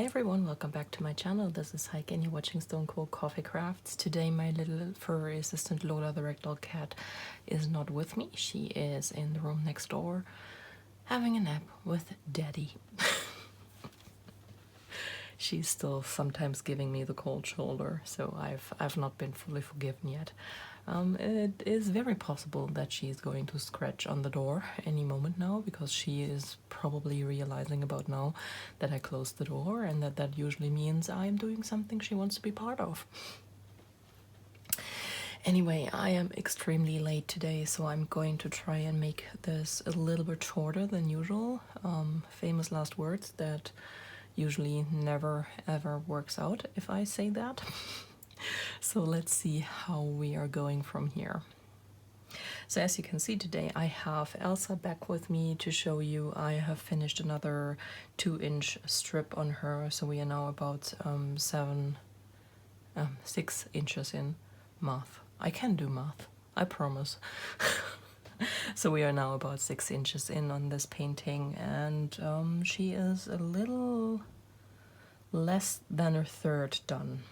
everyone, welcome back to my channel. This is Heike and you're watching Stone Cold Coffee Crafts. Today my little furry assistant Lola the ragdoll cat is not with me. She is in the room next door having a nap with Daddy. She's still sometimes giving me the cold shoulder, so I've not been fully forgiven yet. It is very possible that she's going to scratch on the door any moment now, because she is probably realizing about now that I closed the door, and that usually means I'm doing something she wants to be part of. Anyway, I am extremely late today, so I'm going to try and make this a little bit shorter than usual. Famous last words that usually never ever works out if I say that. So let's see how we are going from here. So as you can see today, I have Elsa back with me to show you. I have finished another 2-inch strip on her, so we are now about 6 inches in math. I can do math, I promise. So we are now about 6 inches in on this painting, and she is a little less than a third done.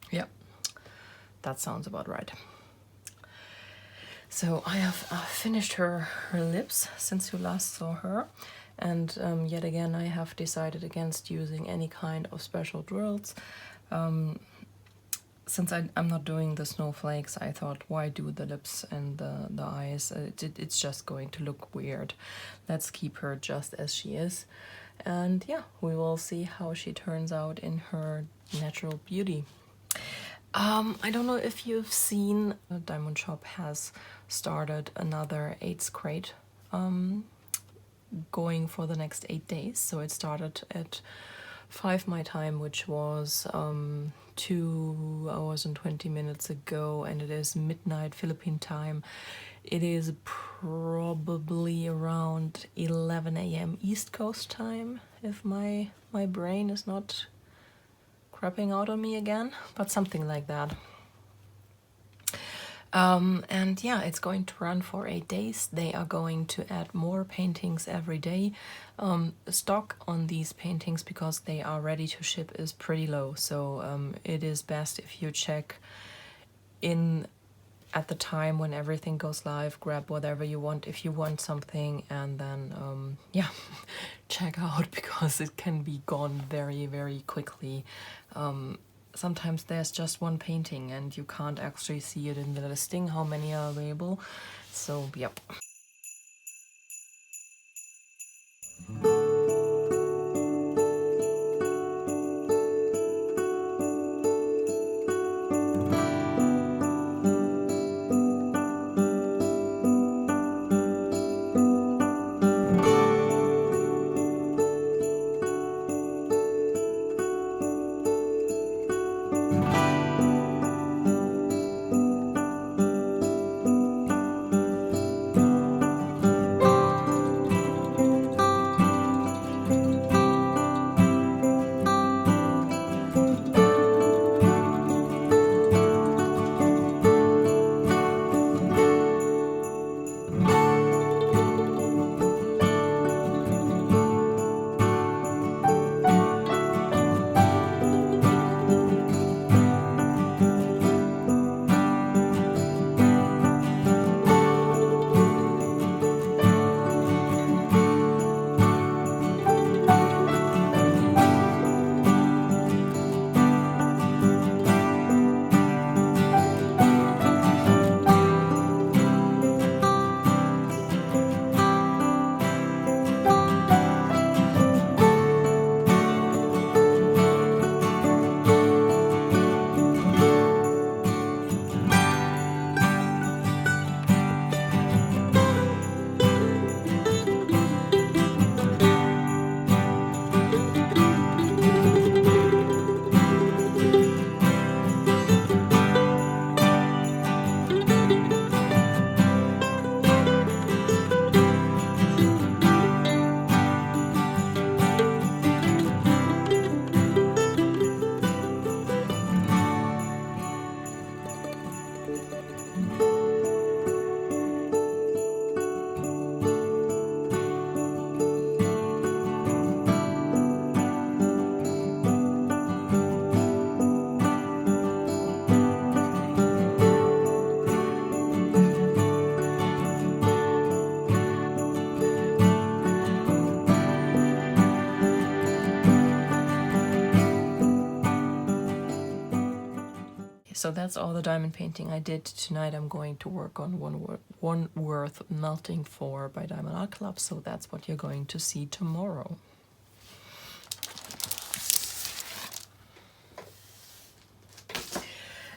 Yep, that sounds about right. So I have finished her lips since you last saw her, and yet again I have decided against using any kind of special drills. Since I'm not doing the snowflakes, I thought, why do the lips and the eyes? It's just going to look weird. Let's keep her just as she is. And yeah, we will see how she turns out in her natural beauty. I don't know if you've seen, DIYmoon Shop has started another 8th grade going for the next 8 days. So it started at 5 my time, which was 2 hours and 20 minutes ago, and it is midnight Philippine time. It is probably around 11 a.m. East Coast time, if my brain is not crapping out on me again, but something like that. And yeah, it's going to run for 8 days. They are going to add more paintings every day. Stock on these paintings, because they are ready to ship, is pretty low, so it is best if you check in at the time when everything goes live, grab whatever you want if you want something, and then yeah, check out, because it can be gone very, very quickly. Sometimes there's just one painting and you can't actually see it in the listing how many are available. So yep. So that's all the diamond painting I did tonight. I'm going to work on one worth melting for by Diamond Art Club, so that's what you're going to see tomorrow.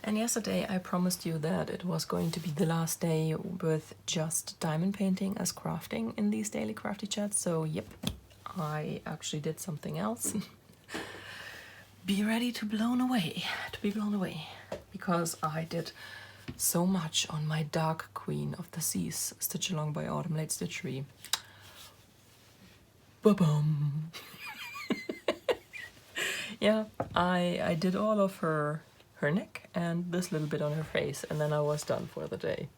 And yesterday I promised you that it was going to be the last day with just diamond painting as crafting in these daily crafty chats. So yep, I actually did something else. Be ready to be blown away, because I did so much on my Dark Queen of the Seas, Stitch Along by Autumn Late Stitchery. Ba-bum! Yeah, I did all of her neck and this little bit on her face, and then I was done for the day.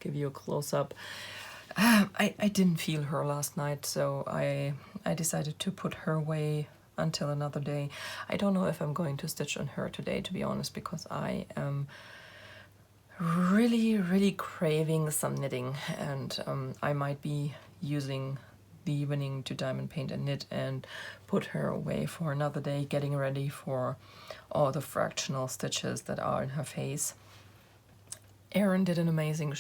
Give you a close-up. I didn't feel her last night, so I decided to put her away until another day. I don't know if I'm going to stitch on her today, to be honest, because I am really craving some knitting, and I might be using the evening to diamond paint and knit and put her away for another day, getting ready for all the fractional stitches that are in her face. Erin did an amazing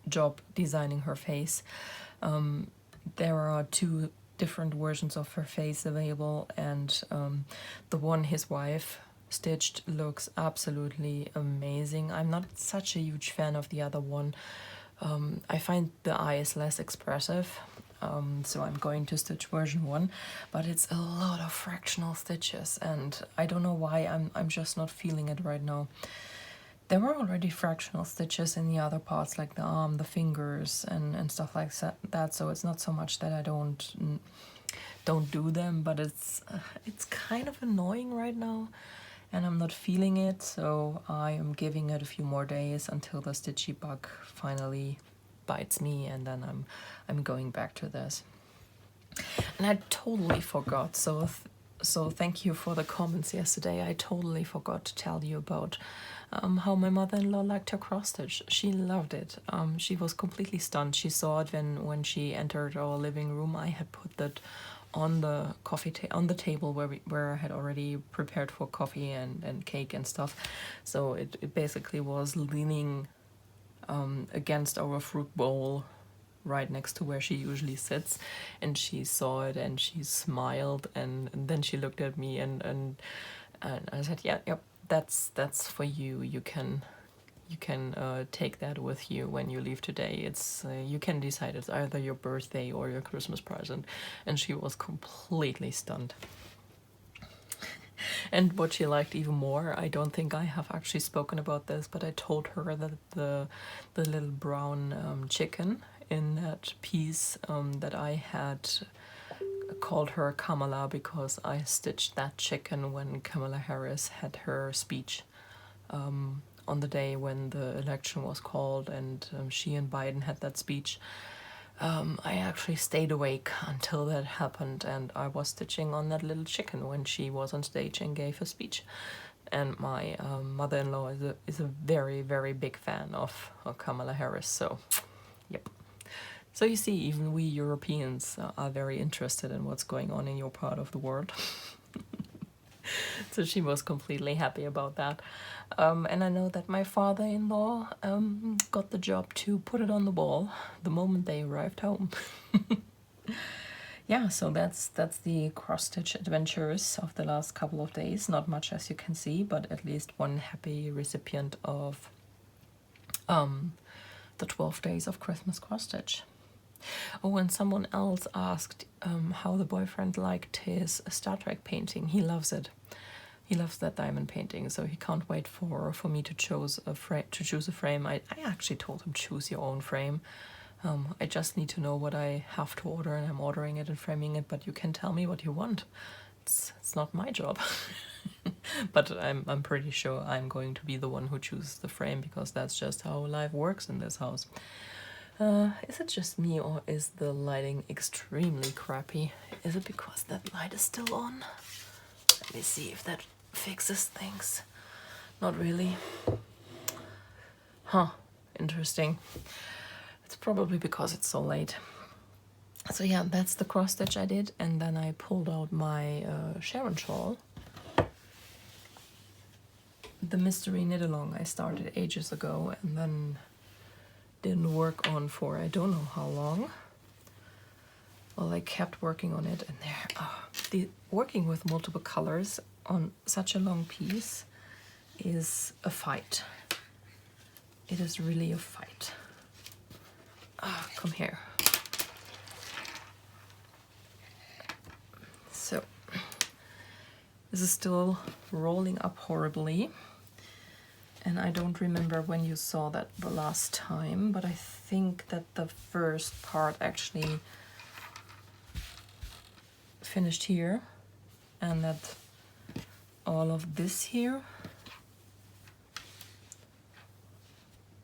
job designing her face. There are 2 different versions of her face available, and the one his wife stitched looks absolutely amazing. I'm not such a huge fan of the other one. I find the eyes less expressive, so I'm going to stitch version 1, but it's a lot of fractional stitches, and I don't know why I'm just not feeling it right now. There were already fractional stitches in the other parts, like the arm, the fingers, and stuff like that. So it's not so much that I don't do them, but it's kind of annoying right now, and I'm not feeling it. So I am giving it a few more days until the stitchy bug finally bites me, and then I'm going back to this. And I totally forgot. So thank you for the comments yesterday. I totally forgot to tell you about how my mother-in-law liked her cross stitch. She loved it. She was completely stunned. She saw it when she entered our living room. I had put that on the on the table where I had already prepared for coffee and cake and stuff. So it basically was leaning against our fruit bowl right next to where she usually sits, and she saw it and she smiled, and then she looked at me and I said, yep, that's for you. You can take that with you when you leave today. It's you can decide it's either your birthday or your Christmas present. And she was completely stunned. And what she liked even more, I don't think I have actually spoken about this, but I told her that the little brown chicken in that piece that I had called her Kamala, because I stitched that chicken when Kamala Harris had her speech on the day when the election was called, and she and Biden had that speech. I actually stayed awake until that happened, and I was stitching on that little chicken when she was on stage and gave a speech. And my mother-in-law is a very big fan of Kamala Harris, so yep. So you see, even we Europeans are very interested in what's going on in your part of the world. So she was completely happy about that. And I know that my father-in-law got the job to put it on the wall the moment they arrived home. Yeah, so that's the cross-stitch adventures of the last couple of days. Not much, as you can see, but at least one happy recipient of the 12 days of Christmas cross-stitch. Oh, and someone else asked how the boyfriend liked his Star Trek painting. He loves it. He loves that diamond painting, so he can't wait for me to choose a frame. I actually told him, choose your own frame. I just need to know what I have to order, and I'm ordering it and framing it, but you can tell me what you want. It's not my job. But I'm pretty sure I'm going to be the one who chooses the frame, because that's just how life works in this house. Is it just me, or is the lighting extremely crappy? Is it because that light is still on? Let me see if that fixes things. Not really. Huh, interesting. It's probably because it's so late. So yeah, that's the cross stitch I did, and then I pulled out my Sharon shawl. the mystery knit along I started ages ago and then didn't work on for I don't know how long. Well, I kept working on it, and working with multiple colors on such a long piece is a fight. It is really a fight. Come here. So this is still rolling up horribly, and I don't remember when you saw that the last time, but I think that the first part actually finished here, and that all of this here,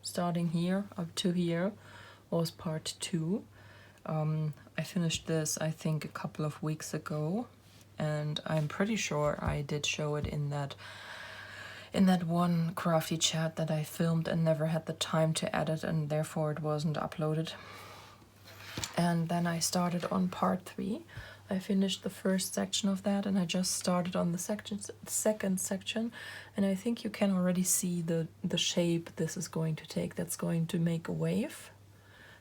starting here up to here, was part 2. I finished this I think a couple of weeks ago, and I'm pretty sure I did show it in that one crafty chat that I filmed and never had the time to edit, and therefore it wasn't uploaded. And then I started on part 3. I finished the first section of that, and I just started on the second section, and I think you can already see the shape this is going to take. That's going to make a wave.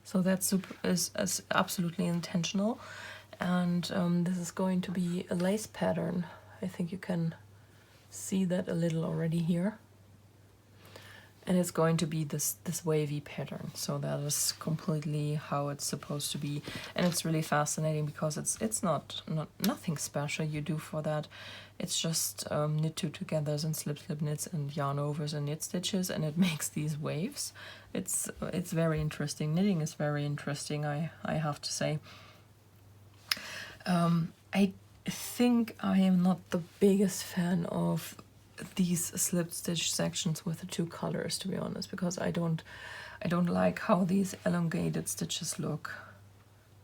So that's is absolutely intentional. And this is going to be a lace pattern. I think you can see that a little already here. And it's going to be this wavy pattern. So that is completely how it's supposed to be. And it's really fascinating because it's nothing special you do for that. It's just knit 2 togethers and slip knits and yarn overs and knit stitches, and it makes these waves. It's very interesting. Knitting is very interesting, I have to say. I think I am not the biggest fan of these slip stitch sections with the 2 colors, to be honest, because I don't like how these elongated stitches look.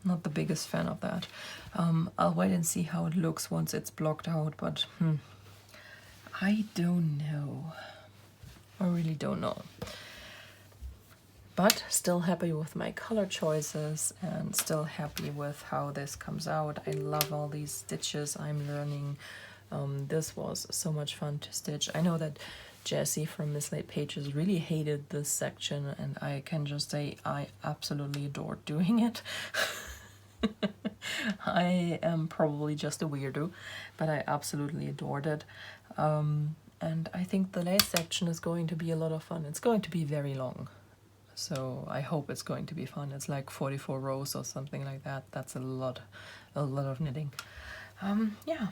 Not the biggest fan of that. I'll wait and see how it looks once it's blocked out, but I don't know. I really don't know. But still happy with my color choices and still happy with how this comes out. I love all these stitches I'm learning. This was so much fun to stitch. I know that Jessie from Mislaid Pages really hated this section, and I can just say I absolutely adored doing it. I am probably just a weirdo, but I absolutely adored it. And I think the lace section is going to be a lot of fun. It's going to be very long, so I hope it's going to be fun. It's like 44 rows or something like that. That's a lot of knitting. Yeah.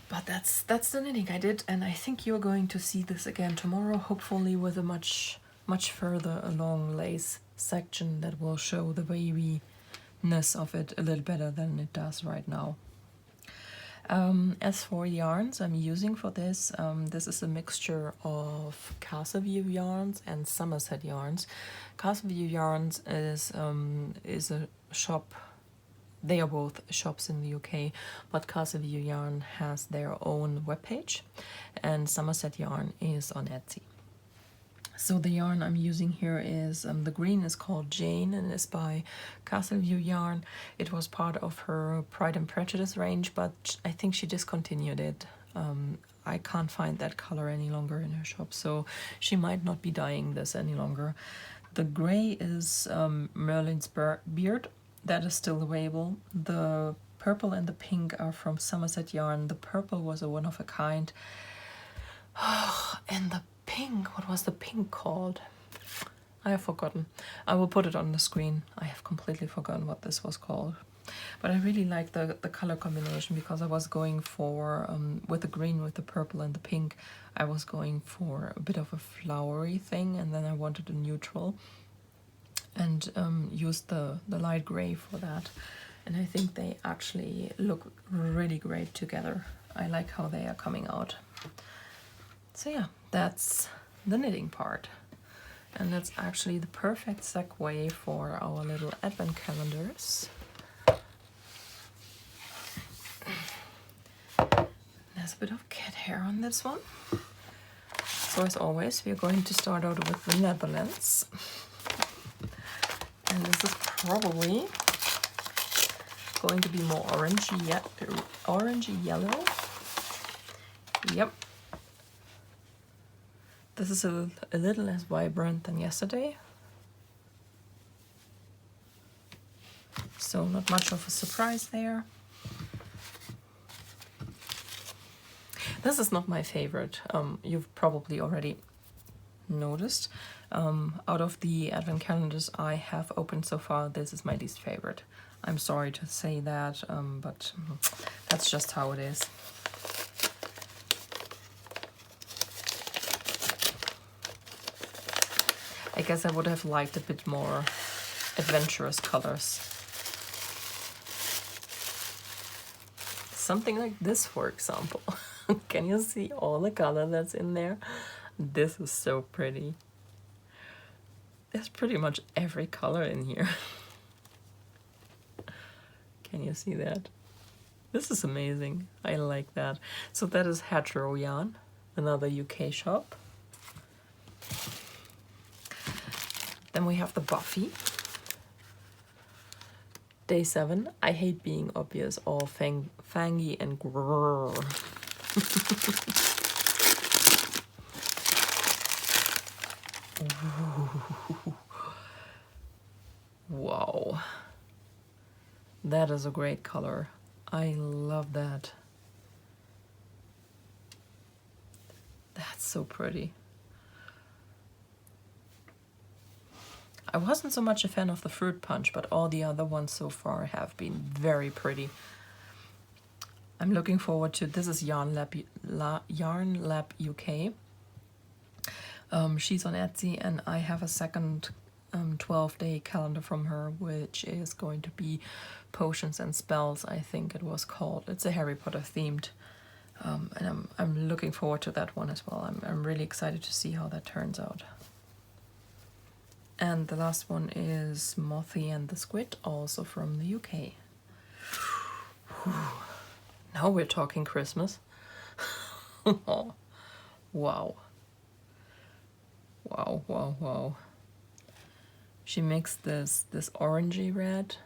But that's the knitting I did, and I think you're going to see this again tomorrow, hopefully with a much further along lace section that will show the waviness of it a little better than it does right now. As for yarns I'm using for this, this is a mixture of Castleview yarns and Somerset yarns. Castleview yarns is a shop. They are both shops in the UK, but Castleview Yarn has their own webpage, and Somerset Yarn is on Etsy. So the yarn I'm using here is, the green is called Jane and is by Castleview Yarn. It was part of her Pride and Prejudice range, but I think she discontinued it. I can't find that color any longer in her shop, so she might not be dyeing this any longer. The gray is Merlin's Beard. That is still available. The purple and the pink are from Somerset Yarn. The purple was a one-of-a-kind. And the pink, what was the pink called? I have forgotten. I will put it on the screen. I have completely forgotten what this was called. But I really like the color combination, because I was going for, with the green, with the purple and the pink, I was going for a bit of a flowery thing, and then I wanted a neutral. And used the light gray for that, and I think they actually look really great together. I like how they are coming out. So yeah, that's the knitting part, and that's actually the perfect segue for our little advent calendars. There's a bit of cat hair on this one. So as always, we are going to start out with the Netherlands. And this is probably going to be more orangey yellow. Yep. This is a little less vibrant than yesterday. So not much of a surprise there. This is not my favorite. You've probably already noticed. Out of the advent calendars I have opened so far, this is my least favorite. I'm sorry to say that, but that's just how it is. I guess I would have liked a bit more adventurous colors. Something like this, for example. Can you see all the color that's in there? This is so pretty. There's pretty much every color in here. Can you see that? This is amazing. I like that. So that is Hetero Yarn, another UK shop. Then we have the Buffy. Day 7. I hate being obvious, all fangy and grrr. Wow. That is a great color. I love that. That's so pretty. I wasn't so much a fan of the fruit punch, but all the other ones so far have been very pretty. I'm looking forward to, this is Yarn Lab UK. She's on Etsy, and I have a second 12-day calendar from her, which is going to be Potions and Spells, I think it was called. It's a Harry Potter themed, and I'm looking forward to that one as well. I'm really excited to see how that turns out. And the last one is Mothy and the Squid, also from the UK. Now we're talking Christmas. Oh, wow. Wow, wow, wow. She mixed this orangey red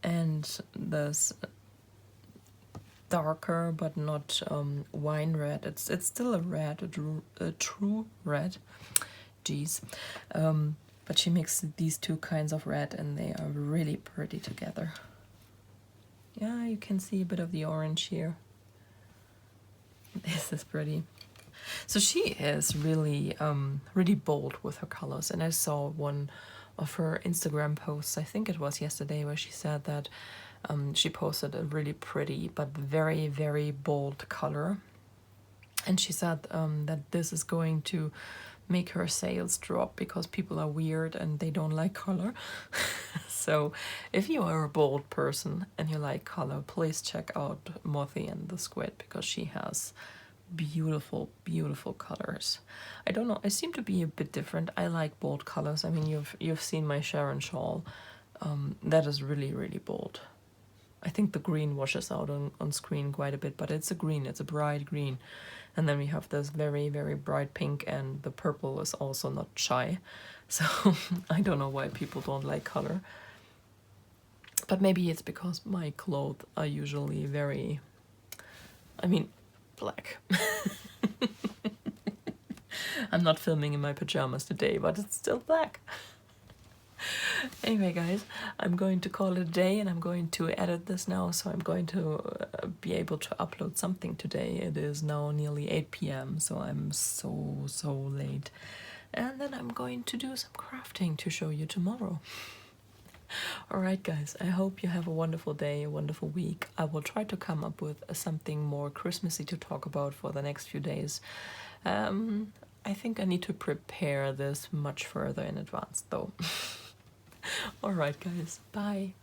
and this darker but not wine red. It's still a red, a true red. Jeez. But she mixed these two kinds of red and they are really pretty together. Yeah, you can see a bit of the orange here. This is pretty. So she is really really bold with her colors, and I saw one of her Instagram posts, I think it was yesterday, where she said that she posted a really pretty but very, very bold color, and she said that this is going to make her sales drop because people are weird and they don't like color. So if you are a bold person and you like color, please check out Mothy and the Squid, because she has beautiful, beautiful colors. I don't know, I seem to be a bit different. I like bold colors. I mean, you've seen my Sharon shawl. That is really, really bold. I think the green washes out on screen quite a bit, but it's a green, it's a bright green. And then we have this very, very bright pink, and the purple is also not shy. So I don't know why people don't like color. But maybe it's because my clothes are usually very, I mean, black. I'm not filming in my pajamas today, but it's still black. Anyway, guys, I'm going to call it a day, and I'm going to edit this now, so I'm going to be able to upload something today. It is now nearly 8 p.m, so I'm so late. And then I'm going to do some crafting to show you tomorrow. Alright guys, I hope you have a wonderful day, a wonderful week. I will try to come up with something more Christmassy to talk about for the next few days. I think I need to prepare this much further in advance though. Alright guys, bye!